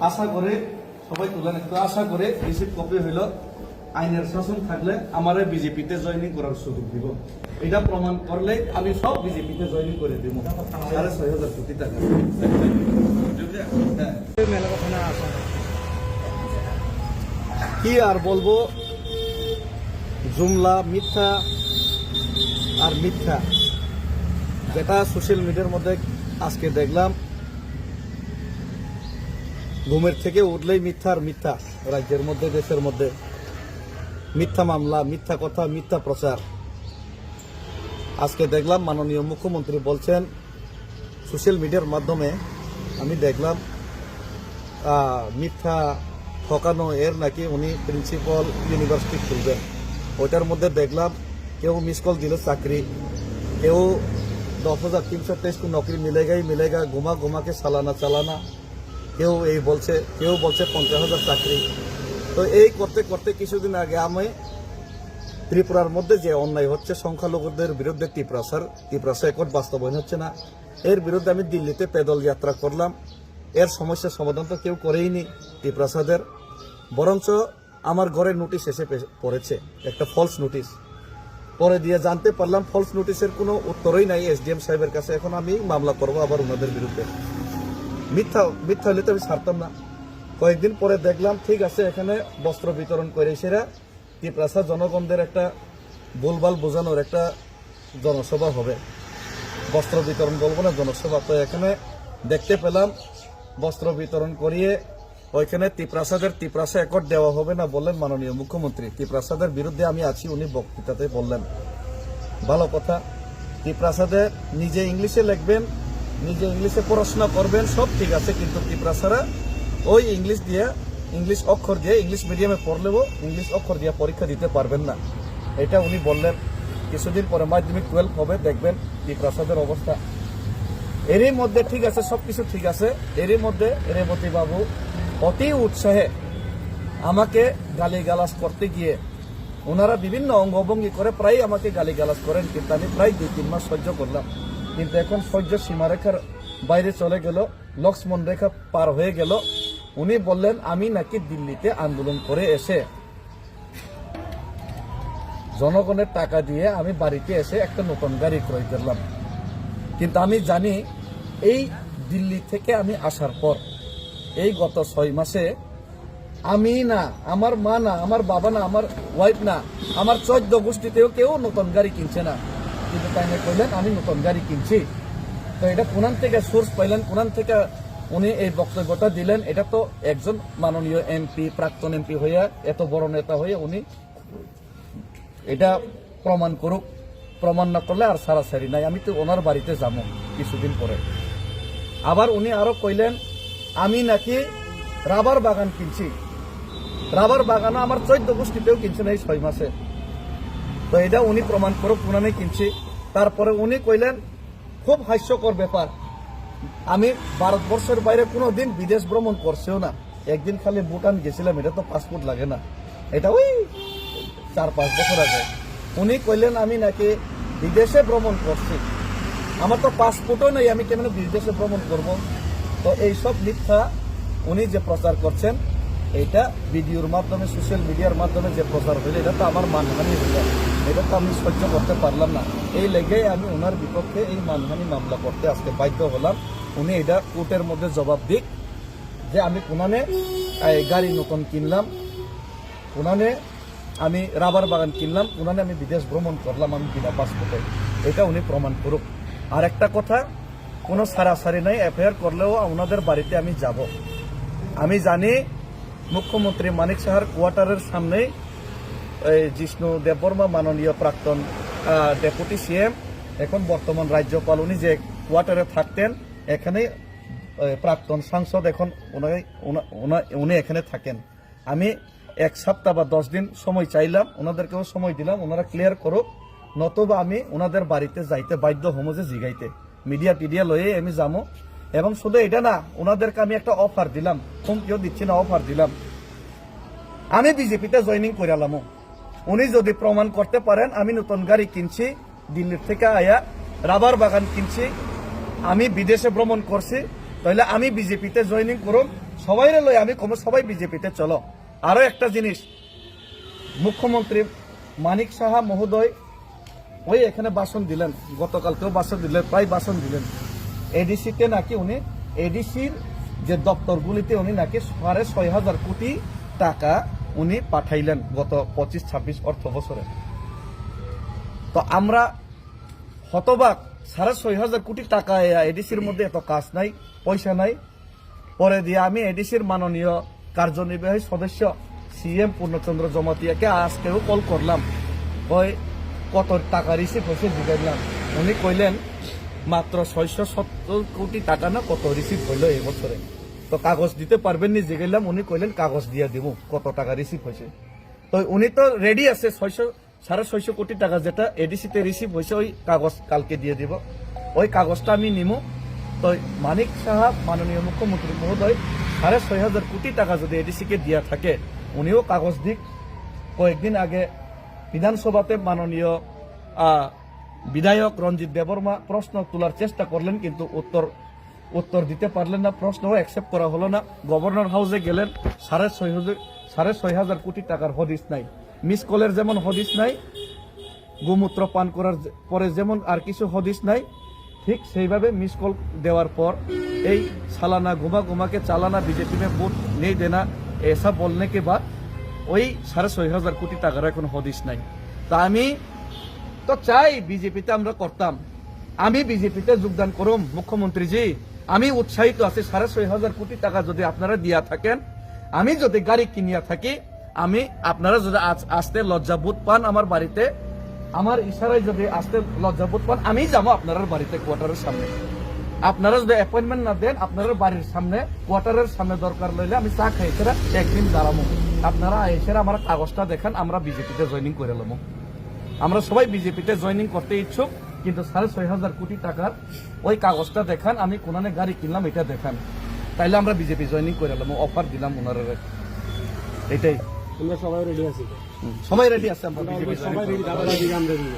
আশা করে সবাই তুলেন একটু, আশা করে রিসিভ কপি হইল আইনের শাসন থাকলে আমারে বিজেপিতে জয়েনিং করার সুযোগ দিব। এটা প্রমাণ করলে আমি সব বিজেপিতে জয়েনিং করে দিব 6,500 কোটি টাকা। কি আর বলবো, জুমলা মিথ্যা আর মিথ্যা, যেটা সোশ্যাল মিডিয়ার মধ্যে আজকে দেখলাম। ঘুমের থেকে উঠলেই মিথ্যা আর মিথ্যা, রাজ্যের মধ্যে দেশের মধ্যে মিথ্যা মামলা, মিথ্যা কথা, মিথ্যা প্রচার। আজকে দেখলাম মাননীয় মুখ্যমন্ত্রী বলছেন সোশ্যাল মিডিয়ার মাধ্যমে, আমি দেখলাম মিথ্যা ঠকানো এর নাকি উনি প্রিন্সিপাল ইউনিভার্সিটি খুলবেন। ওইটার মধ্যে দেখলাম কেউ মিস কল দিল চাকরি, কেউ 10,323 को नौकरी मिलेगा ही मिलेगा, घुमा घुमा के सालाना चालाना, কেউ এই বলছে, কেউ বলছে 50,000 চাকরি। তো এই করতে করতে কিছুদিন আগে আমি ত্রিপুরার মধ্যে যে অন্যায় হচ্ছে সংখ্যালঘুদের বিরুদ্ধে ত্রিপুরা একট বাস্তবায়ন হচ্ছে না, এর বিরুদ্ধে আমি দিল্লিতে পেদল যাত্রা করলাম। এর সমস্যার সমাধান তো কেউ করেইনি ত্রিপুরাসাদের, বরঞ্চ আমার ঘরে নোটিশ এসে পড়েছে, একটা ফলস নোটিশ। পরে দিয়ে জানতে পারলাম ফলস নোটিশের কোনো উত্তরই নাই এসডিএম সাহেবের কাছে। এখন আমি মামলা করবো আবার ওনাদের বিরুদ্ধে। মিথ্যা হলে তো আমি ছাড়তাম না। কয়েকদিন পরে দেখলাম ঠিক আছে, এখানে বস্ত্র বিতরণ করে সেরা ত্রিপুরা জনগণদের একটা ভুলভাল বোঝানোর একটা জনসভা হবে, বস্ত্র বিতরণ বলবো না, জনসভা। তো এখানে দেখতে পেলাম বস্ত্র বিতরণ করিয়ে ওইখানে ত্রিপুরা একট দেওয়া হবে না বললেন মাননীয় মুখ্যমন্ত্রী। ত্রিপুরাসাদের বিরুদ্ধে আমি আছি উনি বক্তৃতাতে বললেন। ভালো কথা, ত্রিপুরাসাদের নিজে ইংলিশে লিখবেন, নিজে ইংলিশে পড়াশোনা করবেন, সব ঠিক আছে, কিন্তু ত্রিপুরাসারা ওই ইংলিশ অক্ষর দিয়ে ইংলিশ মিডিয়ামে পড়লেও ইংলিশ অক্ষর দিয়ে পরীক্ষা দিতে পারবেন না, এটা উনি বললেন। কিছুদিন পরে মাধ্যমিক 12 হবে, দেখবেন ত্রিপুরাসাদের অবস্থা। এরই মধ্যে ঠিক আছে, সবকিছু ঠিক আছে, এরই মধ্যে রেবতী বাবু অতি উৎসাহে আমাকে গালিগালাজ করতে গিয়ে ওনারা বিভিন্ন অঙ্গভঙ্গি করে প্রায় আমাকে গালিগালাজ করেন, কিন্তু আমি প্রায় 2-3 মাস সহ্য করলাম। কিন্তু এখন সহ্য সীমারেখার বাইরে চলে গেল, লক্ষ্মণ রেখা পার হয়ে গেল। উনি বললেন আমি নাকি দিল্লিতে আন্দোলন করে এসে জনগণের টাকা দিয়ে আমি বাড়িতে এসে একটা নতুন গাড়ি ক্রয় করলাম। কিন্তু আমি জানি এই দিল্লি থেকে আমি আসার পর এই গত 6 মাসে আমি না, আমার মা না, আমার বাবা না, আমার ওয়াইফ না, আমার 14 গোষ্ঠীতেও কেউ নতুন গাড়ি কিনছে না। কিন্তু তাই না কইলেন আমি নতুন গাড়ি কিনছি। তো এটা কোনান থেকে সোর্স পাইলেন, কোনান থেকে উনি এই বক্তব্যটা দিলেন? এটা তো একজন মাননীয় এমপি, প্রাক্তন এমপি হইয়া, এত বড় নেতা হয়ে উনি এটা প্রমাণ করুক। প্রমাণ না করলে আর সারাসারি নাই। আমি তো ওনার বাড়িতে যাবো কিছুদিন পরে। আবার উনি আরো কইলেন আমি নাকি রাবার বাগান কিনছি। রাবার বাগানও আমার 14 গোষ্ঠীতেও কিনছে না এই 6 মাসে। তো এটা উনি প্রমাণ করুক পুরানে কিনছি। তারপরে উনি কইলেন খুব হাস্যকর ব্যাপার, আমি ভারতবর্ষের বাইরে কোনোদিন বিদেশ ভ্রমণ করছেও না, একদিন খালি ভুটান গেছিলাম, এটা তো পাসপোর্ট লাগে না, এটা ওই 4-5 বছর আগে। উনি কইলেন আমি নাকি বিদেশে ভ্রমণ করছি, আমার তো পাসপোর্টও নেই, আমি কেমন বিদেশে ভ্রমণ করব? তো এইসব মিথ্যা উনি যে প্রচার করছেন, এইটা ভিডিওর মাধ্যমে, সোশ্যাল মিডিয়ার মাধ্যমে যে প্রচার হইল, এটা তো আমার মানহানি হইল, এটা তো আমি সহ্য করতে পারলাম না। এই লেগেই আমি ওনার বিপক্ষে এই মানহানি মামলা করতে আজকে বাধ্য হলাম। উনি এটা কোর্টের মধ্যে জবাব দিক যে আমি কোনানে গাড়ি নতুন কিনলাম, কোনানে আমি রাবার বাগান কিনলাম, কোনানে আমি বিদেশ ভ্রমণ করলাম আমি বিনা পাসপোর্টে, এটা উনি প্রমাণ করুক। আর একটা কথা, কোনো সারাসারি নাই, এফআইআর করলেও ওনাদের বাড়িতে আমি যাব। আমি জানি মুখ্যমন্ত্রী মানিক সাহার কোয়ার্টারের সামনেই জিষ্ণু দেববর্মা মাননীয় প্রাক্তন ডেপুটি সিএম, এখন বর্তমান রাজ্যপাল, উনি যে কোয়ার্টারে থাকতেন, এখানে প্রাক্তন সাংসদ, এখন উনি এখানে থাকেন। আমি 1 সপ্তাহ বা 10 দিন সময় চাইলাম, ওনাদেরকেও সময় দিলাম, ওনারা ক্লিয়ার করুক, নতুবা আমি ওনাদের বাড়িতে যাইতে বাধ্য হমো, যে জিগাইতে মিডিয়া টিডিয়া লয়ে আমি যাবো। এবং শুধু এটা না, ওনাদেরকে আমি একটা অফার দিলাম, হুমকিও দিচ্ছি না, অফার দিলাম, আমি বিজেপিতে জয়েনিং করালাম। উনি যদি প্রমাণ করতে পারেন আমি নতুন গাড়ি কিনছি, দিল্লির থেকে আয়া রাবার বাগান কিনছি, আমি বিদেশে ভ্রমণ করছি, তাহলে আমি বিজেপিতে জয়েনিং করুন, সবাই লই আমি কম সবাই বিজেপিতে চলো। আরো একটা জিনিস, মুখ্যমন্ত্রী মানিক সাহা মহোদয় ওই এখানে ভাষণ দিলেন, গতকালকেও ভাষণ দিলেন, প্রায় ভাষণ দিলেন। এডিসিতে নাকি উনি এডিসির যে দপ্তরগুলিতে উনি নাকি 6,500 কোটি টাকা উনি পাঠাইলেন গত 25-26 অর্থ বছরে। তো আমরা হতবাক, 6,500 কোটি টাকা এডিসির মধ্যে এত কাজ নাই, পয়সা নাই। পরে দিয়ে আমি এডিসির মাননীয় কার্যনির্বাহী সদস্য সিএম পূর্ণচন্দ্র জমাতিয়াকে আজকেও কল করলাম, ওই কত টাকা রিসিভ হয়েছে জিজ্ঞাসলাম। উনি কইলেন মাত্র 670 কোটি টাকা না কত রিসিভ হইল এই বছরে। তো কাগজ দিতে পারবেন নি জিজ্ঞাসলাম, উনি কইলেন কাগজ দিয়ে দিব কত টাকা রিসিভ হয়েছে। তো উনি তো রেডি আছে, 650 কোটি টাকা যেটা এডিসিতে রিসিভ হয়েছে ওই কাগজ কালকে দিয়ে দিব, ওই কাগজটা আমি নিমু। তো মানিক সাহা মাননীয় মুখ্যমন্ত্রী মহোদয় 6,500 কোটি টাকা যদি এডিসিকে দিয়া থাকে, উনিও কাগজ দিক। কয়েকদিন আগে বিধানসভাতে মাননীয় বিধায়ক রঞ্জিত দেববর্মা প্রশ্ন তোলার চেষ্টা করলেন, কিন্তু উত্তর দিতে পারলেন না, প্রশ্নও অ্যাকসেপ্ট করা হলো না। গভর্নর হাউসে গেলেন, 6,500 কোটি টাকার হদিস নাই। মিস কলের যেমন হদিস নাই, গোমূত্র পান করার পরে যেমন আর কিছু হদিস নাই, ঠিক সেইভাবে মিস কল দেওয়ার পর এই সালানা ঘুমা के चालाना बीजेपी में वोट नहीं देना ऐसा बोलने के बाद ওই 6,500 কোটি টাকার এখন হদিস নাই। তা আমি তো চাই বিজেপিতে আমরা করতাম, আমি বিজেপিতে যোগদান করুম মুখ্যমন্ত্রীজি, আমি উৎসাহিত আছি। 6,500 কোটি টাকা যদি আপনারা দিয়া থাকেন, আমি যদি গাড়ি কিনিয়া থাকি, আমি আপনারা যদি আসতে লজ্জাবোধ পান আমার বাড়িতে, আমার ইশারায় যদি আসতে লজ্জাবোধ পান, আমি যাবো আপনার বাড়িতে কোয়ার্টারের সামনে। আপনারা যদি অ্যাপয়েন্টমেন্ট না দেন, আপনার বাড়ির সামনে কোয়ার্টারের সামনে দরকার লইলে আমি চা খাইছে একদিন দাঁড়াবো। আপনারা এসে আমার কাগজটা দেখান, আমরা বিজেপিতে জয়েনিং করে নেবো। আমরা সবাই বিজেপিতে জয়েনিং করতে ইচ্ছুক, কিন্তু 6,500 কোটি টাকার ওই কাগজটা দেখান, আমি কোনানে গাড়ি কিনলাম এটা দেখান, তাইলে আমরা বিজেপি জয়েনিং করে নেবো। অফার দিলাম ওনারা, এটাই। আমরা সবাই রেডি আছি, সবাই রেডি আছে, আমরা সবাই রেডি।